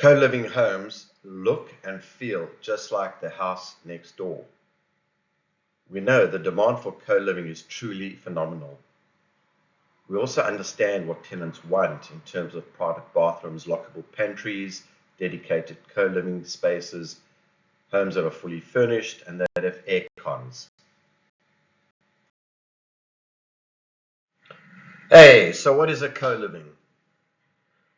Co-living homes look and feel just like the house next door. We know the demand for co-living is truly phenomenal. We also understand what tenants want in terms of private bathrooms, lockable pantries, dedicated co-living spaces, homes that are fully furnished and that have air cons. Hey, so what is a co-living?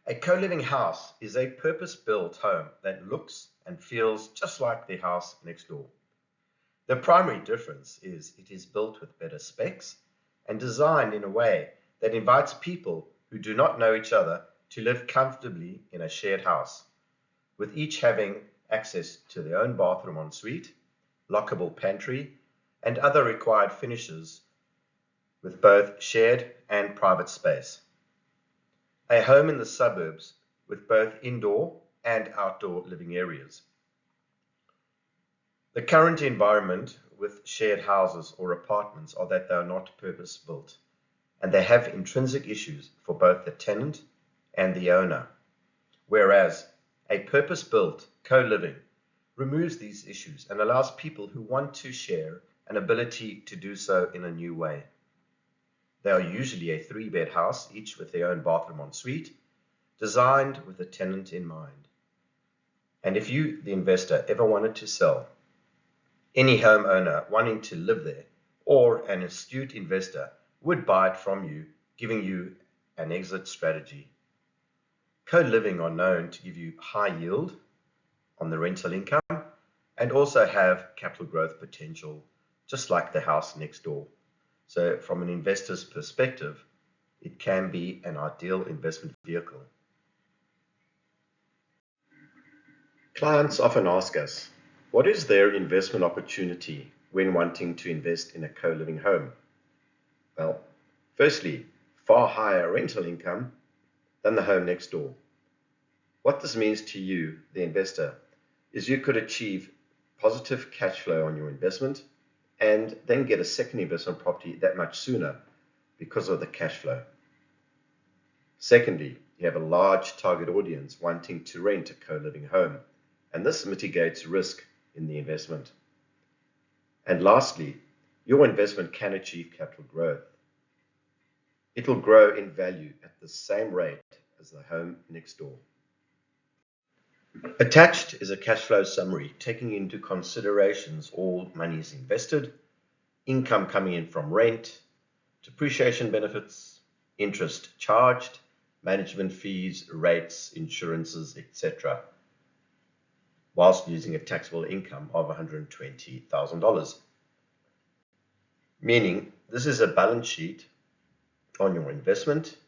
A co-living house is a purpose-built home that looks and feels just like the house next door. The primary difference is it is built with better specs and designed in a way that invites people who do not know each other to live comfortably in a shared house, with each having access to their own bathroom en suite, lockable pantry, and other required finishes with both shared and private space. A home in the suburbs with both indoor and outdoor living areas. The current environment with shared houses or apartments are that they are not purpose-built, and they have intrinsic issues for both the tenant and the owner, whereas a purpose-built co-living removes these issues and allows people who want to share an ability to do so in a new way. They are usually a 3-bed house, each with their own bathroom en suite, designed with the tenant in mind. And if you, the investor, ever wanted to sell, any homeowner wanting to live there or an astute investor would buy it from you, giving you an exit strategy. Co-living are known to give you high yield on the rental income and also have capital growth potential, just like the house next door. So from an investor's perspective, it can be an ideal investment vehicle. Clients often ask us, what is their investment opportunity when wanting to invest in a co-living home? Well, firstly, far higher rental income than the home next door. What this means to you, the investor, is you could achieve positive cash flow on your investment and then get a second investment property that much sooner because of the cash flow. Secondly, you have a large target audience wanting to rent a co-living home, and this mitigates risk in the investment. And lastly, your investment can achieve capital growth. It will grow in value at the same rate as the home next door. Attached is a cash flow summary taking into considerations all monies invested, income coming in from rent, depreciation benefits, interest charged, management fees, rates, insurances, etc., whilst using a taxable income of $120,000. Meaning, this is a balance sheet on your investment,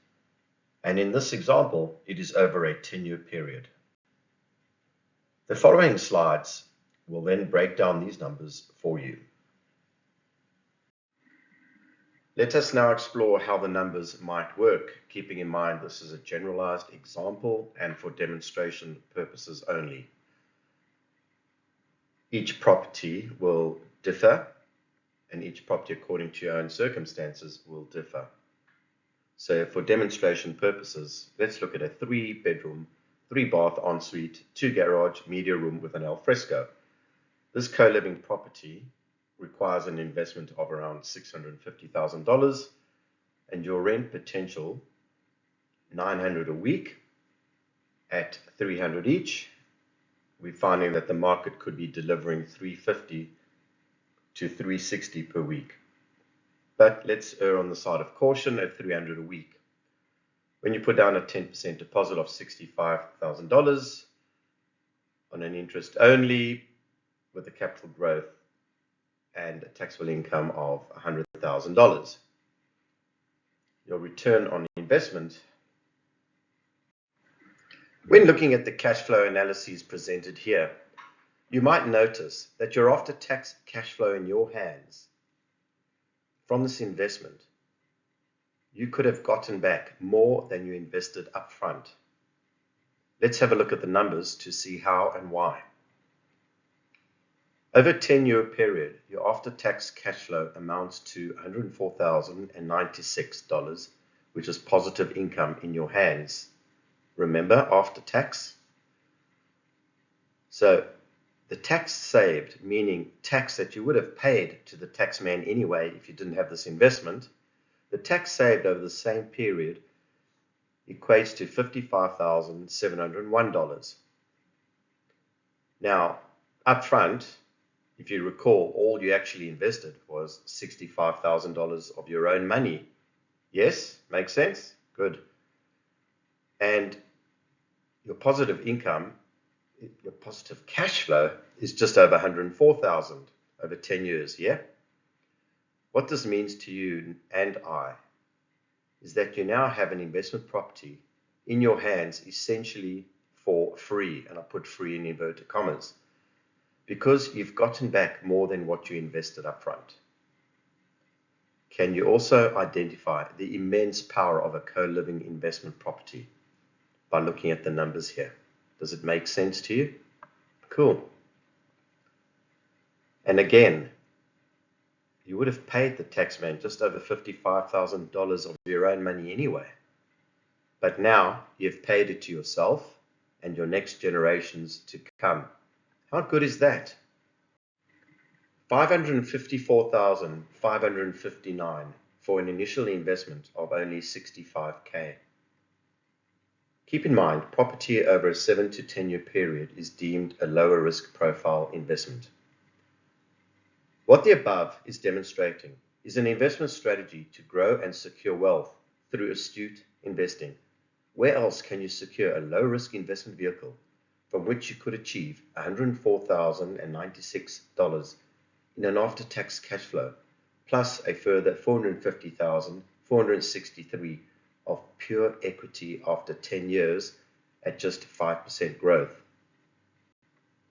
and in this example, it is over a 10-year period. The following slides will then break down these numbers for you. Let us now explore how the numbers might work, keeping in mind this is a generalized example and for demonstration purposes only. Each property will differ, and each property according to your own circumstances will differ. So for demonstration purposes, let's look at a 3-bedroom, 3-bath ensuite, 2-garage media room with an alfresco. This co-living property requires an investment of around $650,000 and your rent potential $900 a week at $300 each. We're finding that the market could be delivering $350 to $360 per week. But let's err on the side of caution at $300 a week. When you put down a 10% deposit of $65,000 on an interest only with a capital growth and a taxable income of $100,000, your return on investment. When looking at the cash flow analyses presented here, you might notice that your after-tax cash flow in your hands from this investment, you could have gotten back more than you invested up front. Let's have a look at the numbers to see how and why. Over a 10-year period, your after-tax cash flow amounts to $104,096, which is positive income in your hands. Remember, after tax. So the tax saved, meaning tax that you would have paid to the taxman anyway if you didn't have this investment, the tax saved over the same period equates to $55,701. Now, up front, if you recall, all you actually invested was $65,000 of your own money. Yes? Makes sense? Good. And your positive income, your positive cash flow is just over 104,000 over 10 years, yeah? What this means to you and I is that you now have an investment property in your hands essentially for free, and I put free in inverted commas, because you've gotten back more than what you invested up front. Can you also identify the immense power of a co-living investment property by looking at the numbers here? Does it make sense to you? Cool. And again, you would have paid the taxman just over $55,000 of your own money anyway. But now you've paid it to yourself and your next generations to come. How good is that? $554,559 for an initial investment of only $65K. Keep in mind, property over a 7 to 10 year period is deemed a lower risk profile investment. What the above is demonstrating is an investment strategy to grow and secure wealth through astute investing. Where else can you secure a low-risk investment vehicle from which you could achieve $104,096 in an after-tax cash flow, plus a further $450,463 of pure equity after 10 years at just 5% growth?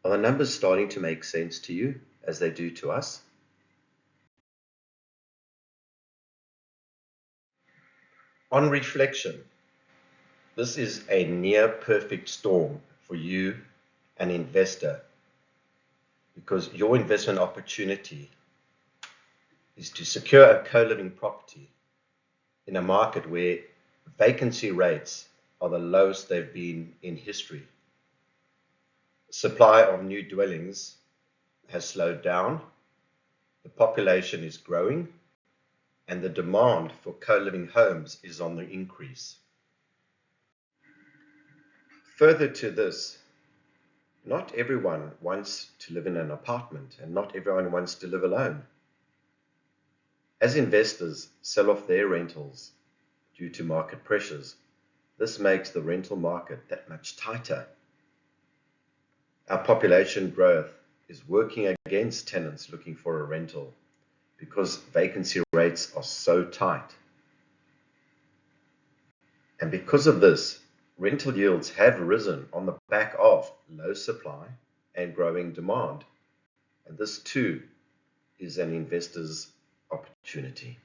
Are the numbers starting to make sense to you as they do to us? On reflection, this is a near perfect storm for you, an investor, because your investment opportunity is to secure a co-living property in a market where vacancy rates are the lowest they've been in history. Supply of new dwellings has slowed down, the population is growing, and the demand for co-living homes is on the increase. Further to this, not everyone wants to live in an apartment, and not everyone wants to live alone. As investors sell off their rentals due to market pressures, this makes the rental market that much tighter. Our population growth is working against tenants looking for a rental because vacancy rates are so tight. And because of this, rental yields have risen on the back of low supply and growing demand. And this too is an investor's opportunity.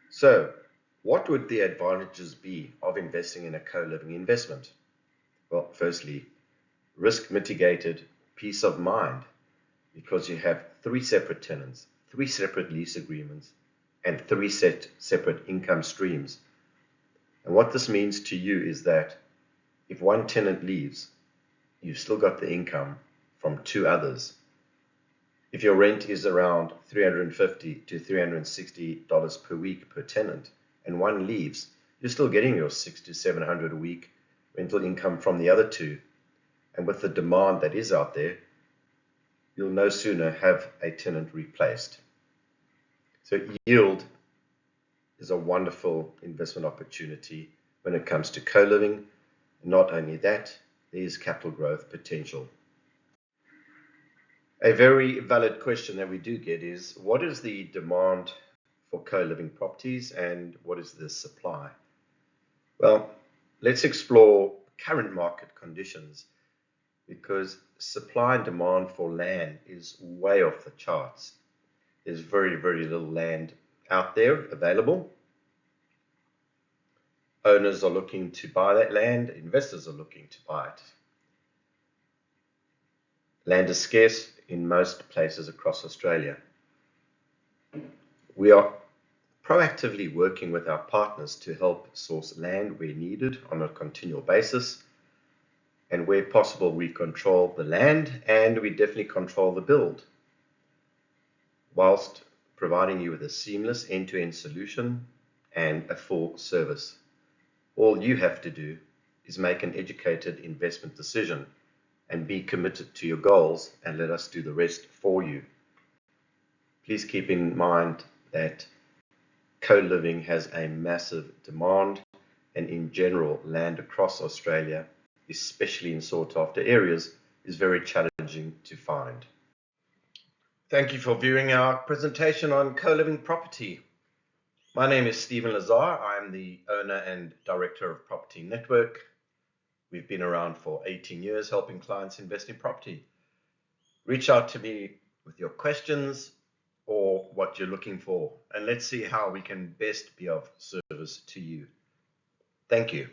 So, what would the advantages be of investing in a co-living investment? Well, firstly, risk mitigated peace of mind, because you have 3 separate tenants, 3 separate lease agreements, and 3 separate income streams. And what this means to you is that if one tenant leaves, you've still got the income from 2 others. If your rent is around $350 to $360 per week per tenant, and one leaves, you're still getting your $600 to $700 a week rental income from the other 2. And with the demand that is out there, you'll no sooner have a tenant replaced. So yield is a wonderful investment opportunity when it comes to co-living. Not only that, there is capital growth potential. A very valid question that we do get is, what is the demand for co-living properties and what is the supply? Well, let's explore current market conditions, because supply and demand for land is way off the charts. There's very, very little land out there available. Owners are looking to buy that land, investors are looking to buy it. Land is scarce in most places across Australia. We are proactively working with our partners to help source land where needed on a continual basis. and where possible, we control the land and we definitely control the build, whilst providing you with a seamless end-to-end solution and a full service. All you have to do is make an educated investment decision and be committed to your goals, and let us do the rest for you. Please keep in mind that co-living has a massive demand, and in general, land across Australia, especially in sought-after areas, is very challenging to find. Thank you for viewing our presentation on co-living property. My name is Stephen Lazar. I am the owner and director of properT Network. We've been around for 18 years helping clients invest in property. Reach out to me with your questions or what you're looking for, and let's see how we can best be of service to you. Thank you.